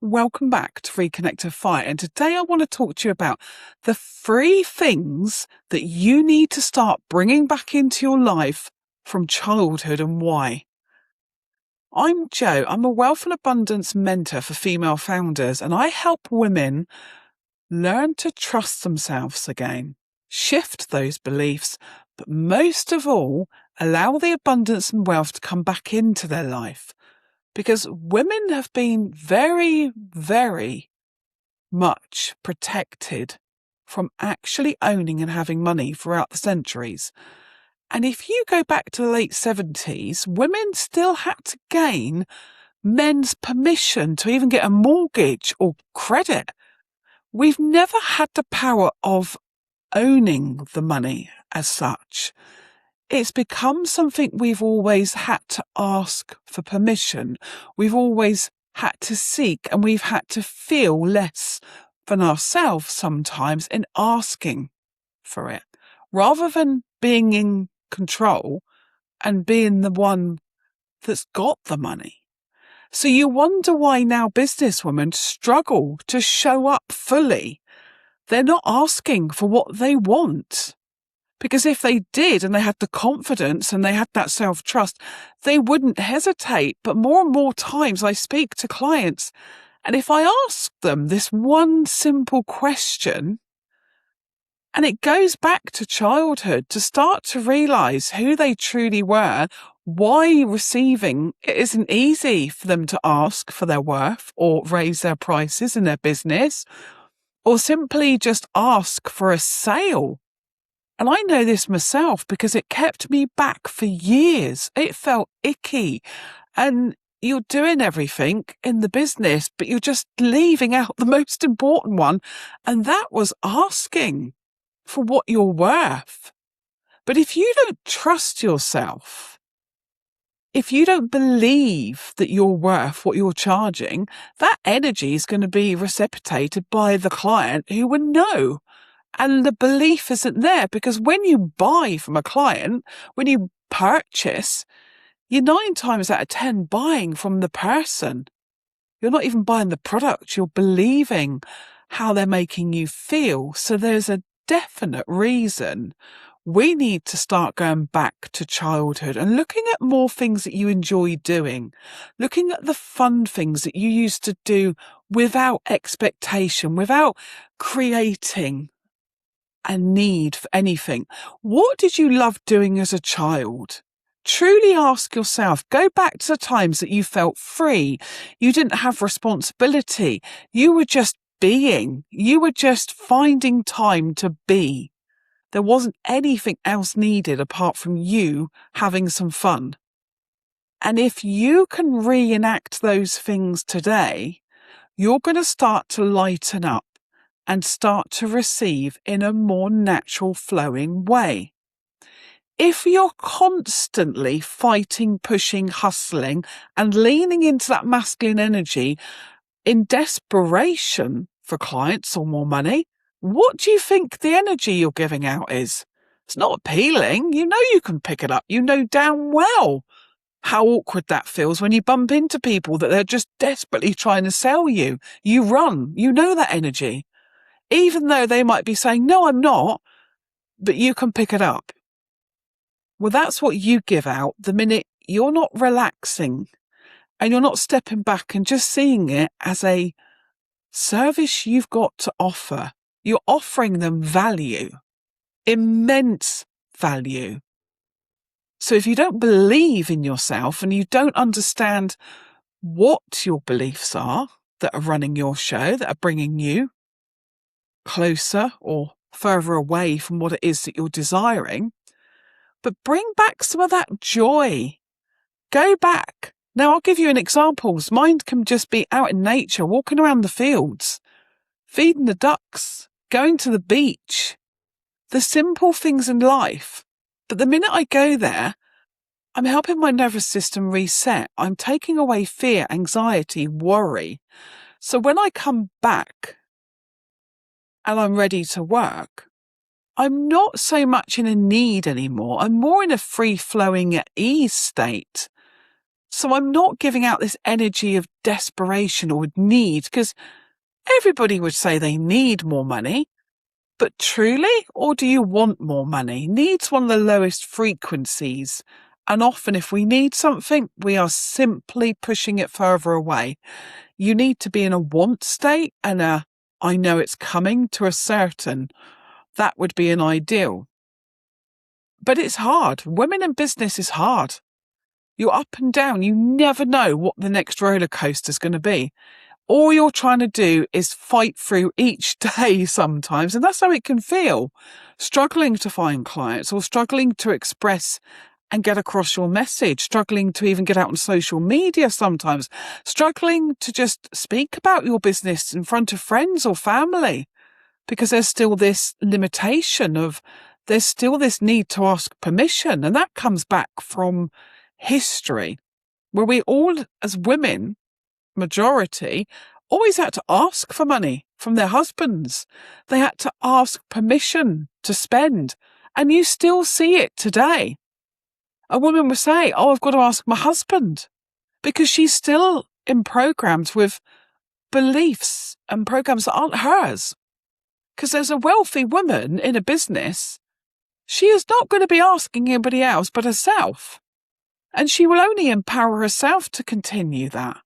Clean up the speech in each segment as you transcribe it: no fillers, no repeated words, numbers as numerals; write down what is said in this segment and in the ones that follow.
Welcome back to Reconnect and Fire, and today I want to talk to you about the 3 things that you need to start bringing back into your life from childhood and why. I'm Jo. I'm a wealth and abundance mentor for female founders, and I help women learn to trust themselves again, shift those beliefs, but most of all, allow the abundance and wealth to come back into their life. Because women have been very, very much protected from actually owning and having money throughout the centuries. And if you go back to the late 70s, women still had to gain men's permission to even get a mortgage or credit. We've never had the power of owning the money as such. It's become something we've always had to ask for permission. We've always had to seek, and we've had to feel less than ourselves sometimes in asking for it, rather than being in control and being the one that's got the money. So you wonder why now businesswomen struggle to show up fully. They're not asking for what they want. Because if they did and they had the confidence and they had that self-trust, they wouldn't hesitate. But more and more times I speak to clients, and if I ask them this one simple question, and it goes back to childhood, to start to realise who they truly were, why receiving it isn't easy for them to ask for their worth or raise their prices in their business, or simply just ask for a sale. And I know this myself because it kept me back for years. It felt icky. And you're doing everything in the business, but you're just leaving out the most important one. And that was asking for what you're worth. But if you don't trust yourself, if you don't believe that you're worth what you're charging, that energy is going to be reciprocated by the client who would know. And the belief isn't there, because when you buy from a client, when you purchase, you're 9 times out of 10 buying from the person. You're not even buying the product. You're believing how they're making you feel. So there's a definite reason we need to start going back to childhood and looking at more things that you enjoy doing, looking at the fun things that you used to do without expectation, without creating a need for anything. What did you love doing as a child? Truly ask yourself. Go back to the times that you felt free. You didn't have responsibility. You were just being. You were just finding time to be. There wasn't anything else needed apart from you having some fun. And if you can reenact those things today, you're going to start to lighten up and start to receive in a more natural flowing way. If you're constantly fighting, pushing, hustling, and leaning into that masculine energy in desperation for clients or more money, what do you think the energy you're giving out is? It's not appealing. You know you can pick it up. You know damn well how awkward that feels when you bump into people that they're just desperately trying to sell you. You run. You know that energy. Even though they might be saying, no, I'm not, but you can pick it up. Well, that's what you give out the minute you're not relaxing and you're not stepping back and just seeing it as a service you've got to offer. You're offering them value, immense value. So if you don't believe in yourself and you don't understand what your beliefs are that are running your show, that are bringing you closer or further away from what it is that you're desiring, but bring back some of that joy. Go back. Now, I'll give you an example. Mine can just be out in nature, walking around the fields, feeding the ducks, going to the beach, the simple things in life. But the minute I go there, I'm helping my nervous system reset. I'm taking away fear, anxiety, worry. So when I come back and I'm ready to work, I'm not so much in a need anymore. I'm more in a free-flowing at ease state. So I'm not giving out this energy of desperation or need, because everybody would say they need more money. But truly, or do you want more money? Need's one of the lowest frequencies. And often if we need something, we are simply pushing it further away. You need to be in a want state and I know it's coming to a certain. That would be an ideal. But it's hard. Women in business is hard. You're up and down. You never know what the next roller coaster is going to be. All you're trying to do is fight through each day sometimes. And that's how it can feel. Struggling to find clients or struggling to express and get across your message, struggling to even get out on social media sometimes, struggling to just speak about your business in front of friends or family, because there's still this limitation of, there's still this need to ask permission. And that comes back from history, where we all, as women, majority, always had to ask for money from their husbands. They had to ask permission to spend. And you still see it today. A woman will say, oh, I've got to ask my husband, because she's still in programs with beliefs and programs that aren't hers. Because there's a wealthy woman in a business, she is not going to be asking anybody else but herself. And she will only empower herself to continue that.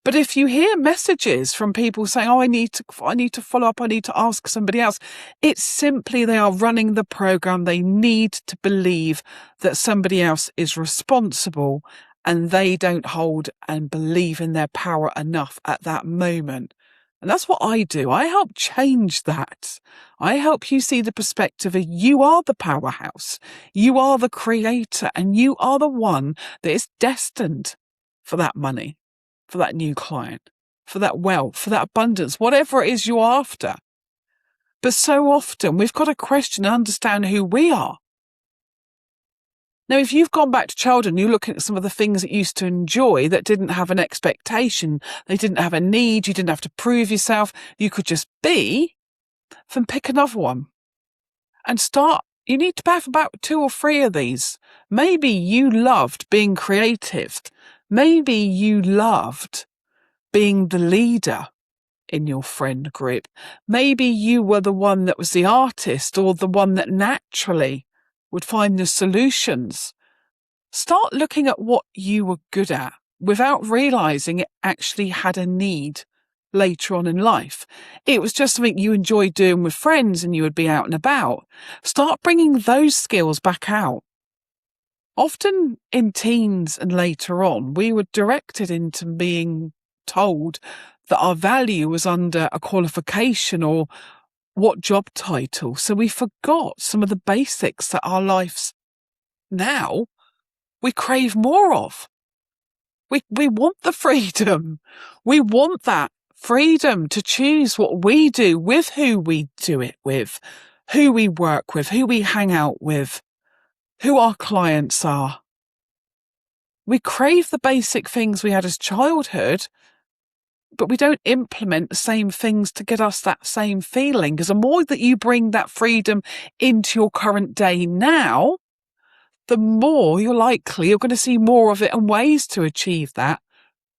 But if you hear messages from people saying, oh, I need to follow up, I need to ask somebody else, it's simply they are running the program. They need to believe that somebody else is responsible and they don't hold and believe in their power enough at that moment. And that's what I do. I help change that. I help you see the perspective of you are the powerhouse. You are the creator, and you are the one that is destined for that money, for that new client, for that wealth, for that abundance, whatever it is you're after. But so often we've got to question and understand who we are. Now, if you've gone back to childhood and you look at some of the things that you used to enjoy that didn't have an expectation, they didn't have a need, you didn't have to prove yourself, you could just be, then pick another one and start. You need to have about 2 or 3 of these. Maybe you loved being creative. Maybe you loved being the leader in your friend group. Maybe you were the one that was the artist or the one that naturally would find the solutions. Start looking at what you were good at without realizing it actually had a need later on in life. It was just something you enjoyed doing with friends and you would be out and about. Start bringing those skills back out. Often in teens and later on, we were directed into being told that our value was under a qualification or what job title. So we forgot some of the basics that our lives now we crave more of. We want the freedom. We want that freedom to choose what we do, with who we do it with, who we work with, who we hang out with, who our clients are. We crave the basic things we had as childhood, but we don't implement the same things to get us that same feeling. Because the more that you bring that freedom into your current day now, the more you're going to see more of it and ways to achieve that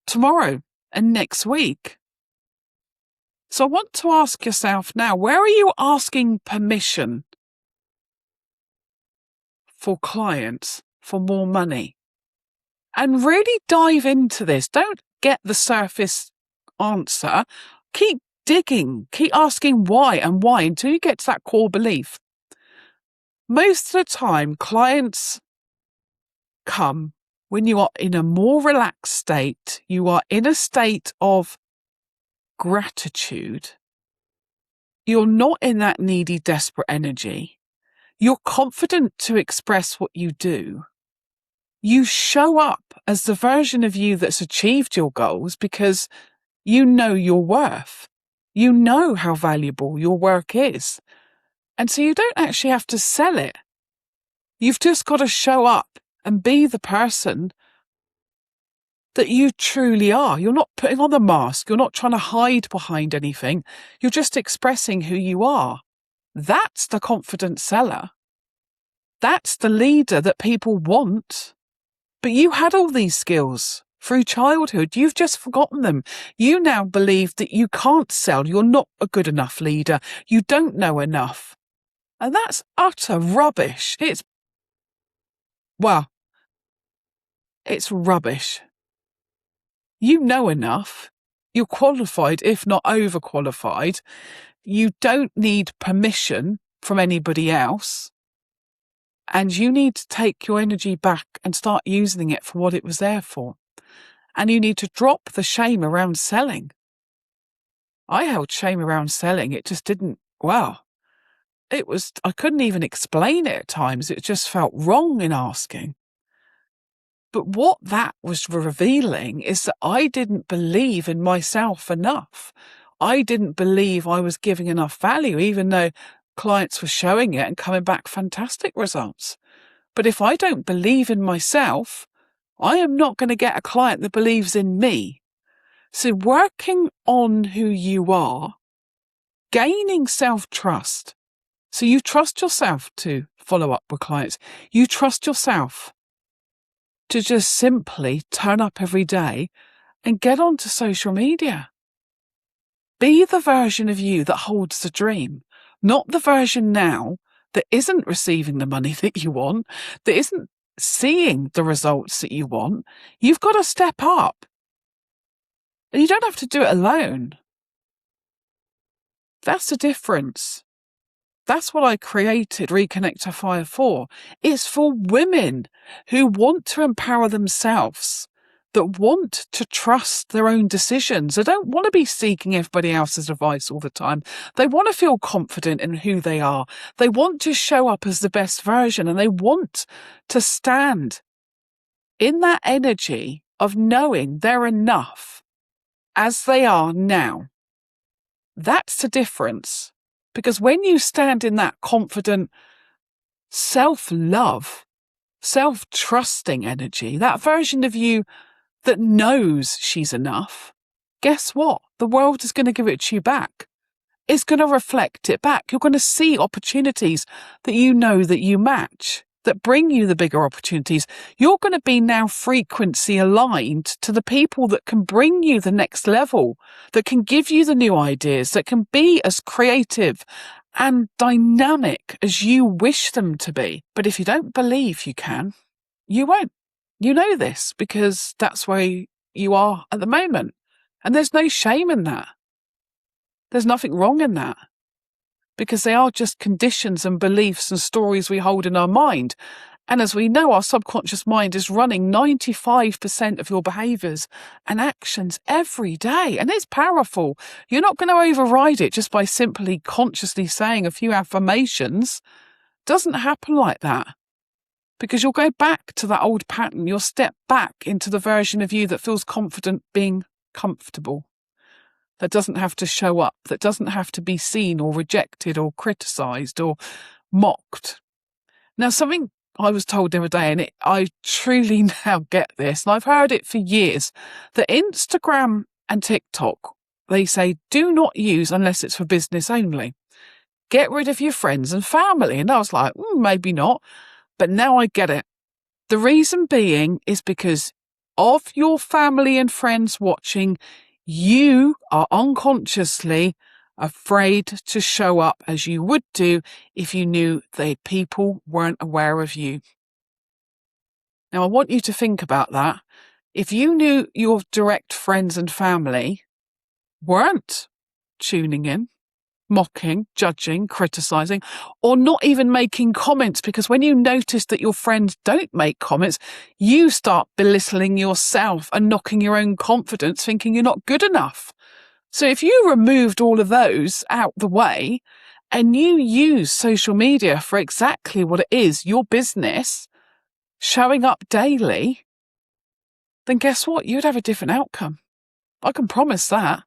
tomorrow and next week. So I want to ask yourself now, where are you asking permission for clients, for more money? And really dive into this. Don't get the surface answer. Keep digging, keep asking why and why until you get to that core belief. Most of the time, clients come when you are in a more relaxed state, you are in a state of gratitude. You're not in that needy, desperate energy. You're confident to express what you do. You show up as the version of you that's achieved your goals because you know your worth. You know how valuable your work is. And so you don't actually have to sell it. You've just got to show up and be the person that you truly are. You're not putting on the mask. You're not trying to hide behind anything. You're just expressing who you are. That's the confident seller. That's the leader that people want, But you had all these skills through childhood. You've just forgotten them. You now believe that you can't sell. You're not a good enough leader. You don't know enough. And that's utter rubbish. It's rubbish. You know enough. You're qualified, if not overqualified. You don't need permission from anybody else. And you need to take your energy back and start using it for what it was there for. And you need to drop the shame around selling. I held shame around selling. It just didn't, I couldn't even explain it at times. It just felt wrong in asking. But what that was revealing is that I didn't believe in myself enough. I didn't believe I was giving enough value, even though clients were showing it and coming back fantastic results. But if I don't believe in myself, I am not going to get a client that believes in me. So working on who you are, gaining self-trust. So you trust yourself to follow up with clients. You trust yourself to just simply turn up every day and get onto social media. Be the version of you that holds the dream, not the version now that isn't receiving the money that you want, that isn't seeing the results that you want. You've got to step up. And you don't have to do it alone. That's the difference. That's what I created Reconnect to Fire for. It's for women who want to empower themselves, that want to trust their own decisions. They don't want to be seeking everybody else's advice all the time. They want to feel confident in who they are. They want to show up as the best version, and they want to stand in that energy of knowing they're enough as they are now. That's the difference. Because when you stand in that confident self-love, self-trusting energy, that version of you that knows she's enough, guess what? The world is going to give it to you back. It's going to reflect it back. You're going to see opportunities that you know that you match, that bring you the bigger opportunities. You're going to be now frequency aligned to the people that can bring you the next level, that can give you the new ideas, that can be as creative and dynamic as you wish them to be. But if you don't believe you can, you won't. You know this because that's where you are at the moment. And there's no shame in that. There's nothing wrong in that. Because they are just conditions and beliefs and stories we hold in our mind. And as we know, our subconscious mind is running 95% of your behaviours and actions every day. And it's powerful. You're not going to override it just by simply consciously saying a few affirmations. It doesn't happen like that. Because you'll go back to that old pattern. You'll step back into the version of you that feels confident being comfortable, that doesn't have to show up, that doesn't have to be seen or rejected or criticised or mocked. Now, something I was told the other day, and I truly now get this, and I've heard it for years, that Instagram and TikTok, they say, do not use unless it's for business only. Get rid of your friends and family. And I was like, maybe not. But now I get it. The reason being is because of your family and friends watching, you are unconsciously afraid to show up as you would do if you knew that people weren't aware of you. Now, I want you to think about that. If you knew your direct friends and family weren't tuning in, mocking, judging, criticising, or not even making comments, because when you notice that your friends don't make comments, you start belittling yourself and knocking your own confidence, thinking you're not good enough. So if you removed all of those out the way and you use social media for exactly what it is, your business, showing up daily, then guess what? You'd have a different outcome. I can promise that.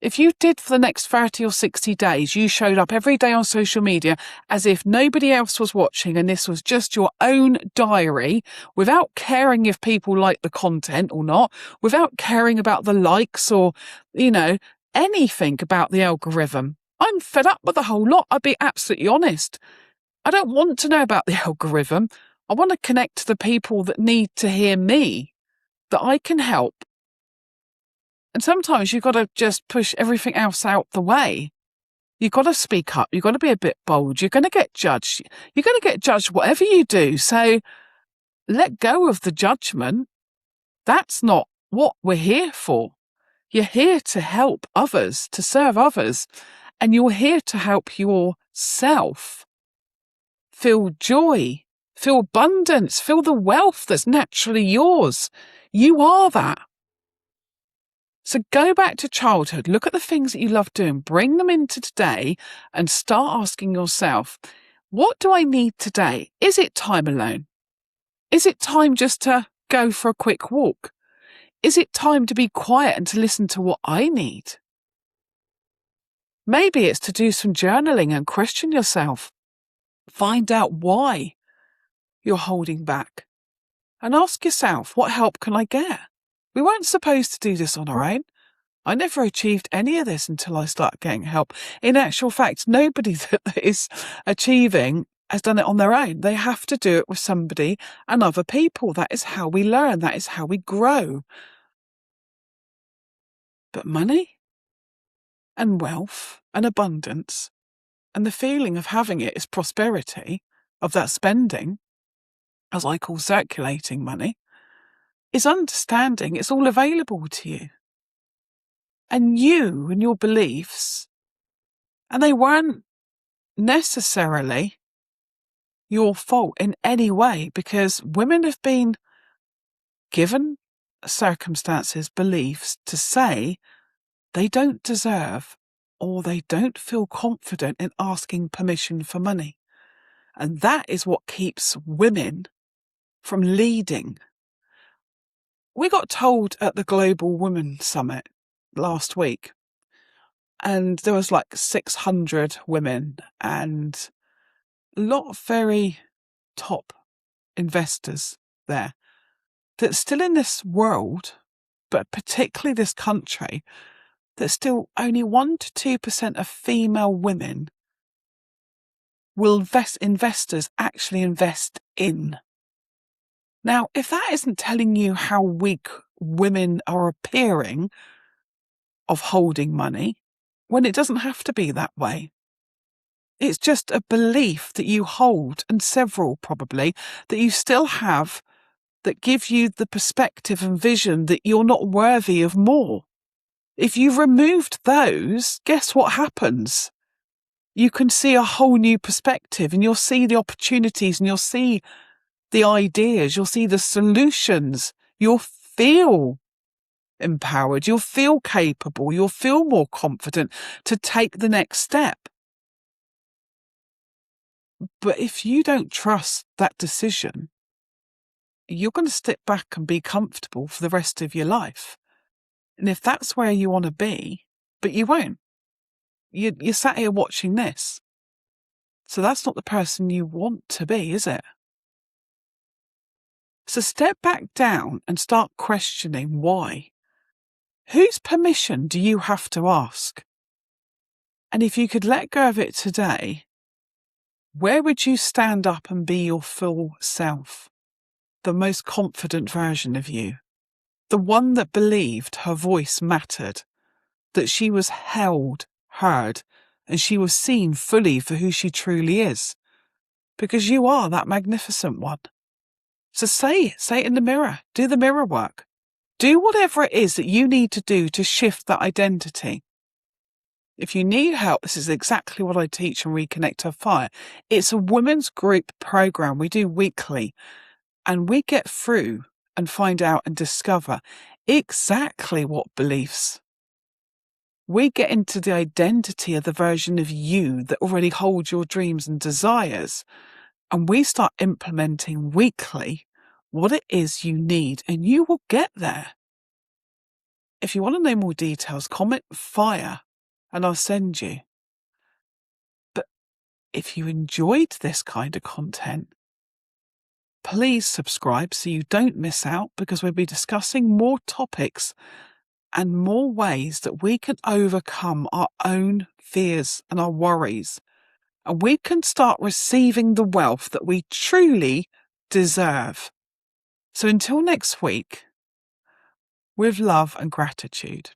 If you did for the next 30 or 60 days, you showed up every day on social media as if nobody else was watching and this was just your own diary, without caring if people like the content or not, without caring about the likes or, anything about the algorithm. I'm fed up with the whole lot. I'll be absolutely honest. I don't want to know about the algorithm. I want to connect to the people that need to hear me, that I can help. And sometimes you've got to just push everything else out the way. You've got to speak up. You've got to be a bit bold. You're going to get judged. You're going to get judged whatever you do. So let go of the judgment. That's not what we're here for. You're here to help others, to serve others, and you're here to help yourself feel joy, feel abundance, feel the wealth that's naturally yours. You are that. So go back to childhood, look at the things that you love doing, bring them into today and start asking yourself, what do I need today? Is it time alone? Is it time just to go for a quick walk? Is it time to be quiet and to listen to what I need? Maybe it's to do some journaling and question yourself. Find out why you're holding back. And ask yourself, what help can I get? We weren't supposed to do this on our own. I never achieved any of this until I started getting help. In actual fact, nobody that is achieving has done it on their own. They have to do it with somebody and other people. That is how we learn. That is how we grow. But money and wealth and abundance and the feeling of having it is prosperity, of that spending, as I call circulating money, is understanding it's all available to you. And you and your beliefs, and they weren't necessarily your fault in any way, because women have been given circumstances, beliefs to say they don't deserve or they don't feel confident in asking permission for money. And that is what keeps women from leading. We got told at the Global Women Summit last week, and there was like 600 women and a lot of very top investors there, that still in this world, but particularly this country, that still only 1 to 2% of female women will investors actually invest in. Now, if that isn't telling you how weak women are appearing of holding money, when it doesn't have to be that way. It's just a belief that you hold, and several probably, that you still have, that give you the perspective and vision that you're not worthy of more. If you've removed those, guess what happens? You can see a whole new perspective, and you'll see the opportunities, and you'll see the ideas, you'll see the solutions. You'll feel empowered, you'll feel capable, you'll feel more confident to take the next step. But if you don't trust that decision, you're going to sit back and be comfortable for the rest of your life. And if that's where you want to be, but you won't. You're sat here watching this. So that's not the person you want to be, is it? So step back down and start questioning why. Whose permission do you have to ask? And if you could let go of it today, where would you stand up and be your full self? The most confident version of you. The one that believed her voice mattered, that she was held, heard, and she was seen fully for who she truly is. Because you are that magnificent one. So say it in the mirror. Do the mirror work. Do whatever it is that you need to do to shift that identity. If you need help, this is exactly what I teach in Reconnect Her Fire. It's a women's group program we do weekly, and we get through and find out and discover exactly what beliefs. We get into the identity of the version of you that already holds your dreams and desires, and we start implementing weekly what it is you need, and you will get there. If you want to know more details, comment FIRE and I'll send you. But if you enjoyed this kind of content, please subscribe so you don't miss out, because we'll be discussing more topics and more ways that we can overcome our own fears and our worries, and we can start receiving the wealth that we truly deserve. So until next week, with love and gratitude.